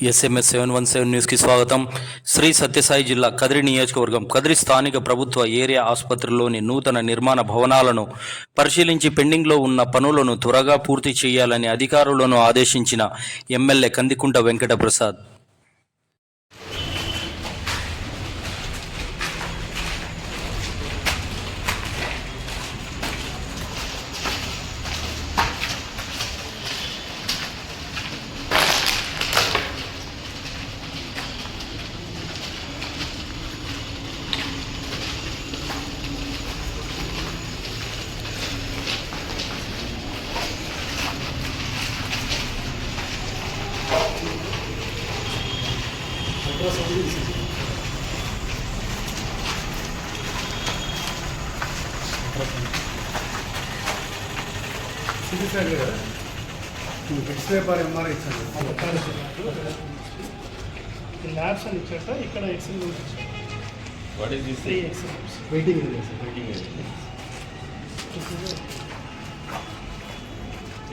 SMS 717 న్యూస్కి స్వాగతం. శ్రీ సత్యసాయి జిల్లా కదిరి నియోజకవర్గం కదిరి స్థానిక ప్రభుత్వ ఏరియా ఆసుపత్రిలోని నూతన నిర్మాణ భవనాలను పరిశీలించి పెండింగ్లో ఉన్న పనులను త్వరగా పూర్తి చేయాలని అధికారులను ఆదేశించిన ఎమ్మెల్యే కందికుంట వెంకట ప్రసాద్. ఎక్స్రే బార్ ఎంఆర్ఐ ఇచ్చాను. ల్యాబ్స్ అని ఇచ్చాక ఇక్కడ x-ray what is this waiting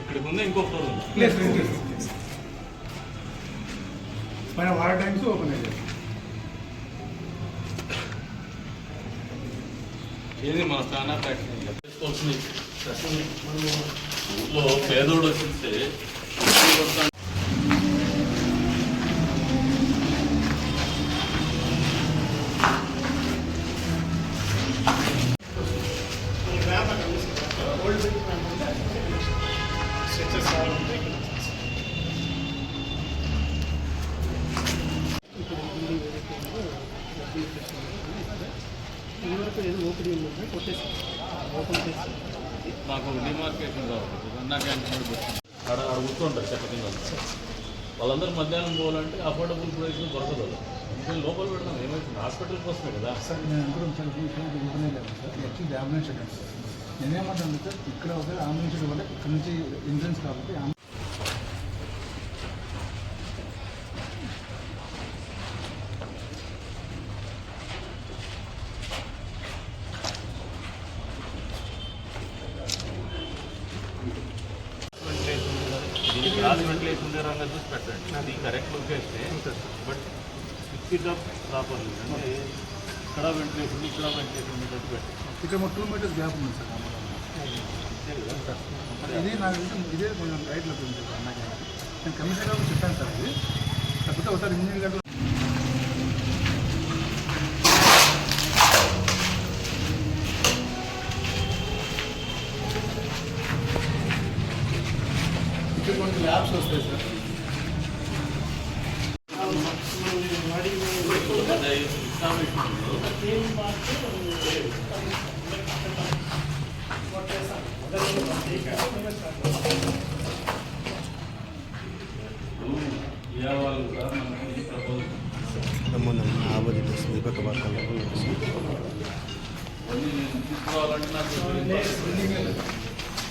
ఇక్కడికి ఉంది, ఇంకో ఫ్లోర్ ఉంది. ప్లేస్ మన వాటర్ ట్యాంక్స్ ఓపెన్ అయ్యాయి. ఏది మన స్నానా ఫ్యాక్టరీ చేసుకోవాల్సింది. ఊళ్ళో పేదోడు వచ్చిస్తే నాకు డిమార్కేషన్ కావాలి. అన్నా క్యాంటీన్ అక్కడ కూర్చుంటారు చెట్ల కింద. వాళ్ళందరూ మధ్యాహ్నం పోవాలంటే అఫోర్డబుల్ ప్రైస్లో దొరకదు. ఇంకా లోపల పెడతాం ఏమైతుంది, హాస్పిటల్కి వస్తుంది కదా సార్. నేను యాక్చువల్లీ అంబులెన్స్ సార్. నేనేమంటాను సార్, ఇక్కడ ఒక అంబులెన్స్ వల్ల ఇక్కడ నుంచి ఇన్సూరెన్స్ కాబట్టి వెంటిలేషన్ ఉండే రంగా చూసి పెట్టండి. అది correct location, but switch up properly. అంటే ఇక్కడ వెంటిలేషన్ ఉండేటట్టు పెట్టండి. ఇక్కడ 2 మీటర్స్ గ్యాప్ ఉంది సార్. ఇది నాకు ఇదే కొంచెం రైట్లో ఉంది సార్. అన్నాక నేను కమిషనర్ గారికి చెప్పాను సార్. ఇది కాకపోతే ఒకసారి ఇంజనీర్ గారు కొన్ని ల్యాబ్స్ వస్తాయి సార్. తీసుకోవాలంటే నాకు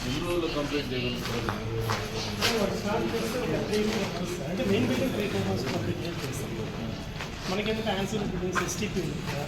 ఎన్ని రోజులు కంప్లీట్ చేయగలుగుతారు? అంటే మెయిన్ బిల్డింగ్ 3 months కంప్లీట్ చేస్తాం. మనకి ఎందుకంటే ఆన్సర్ బిల్డింగ్స్ STP ఉంది కదా,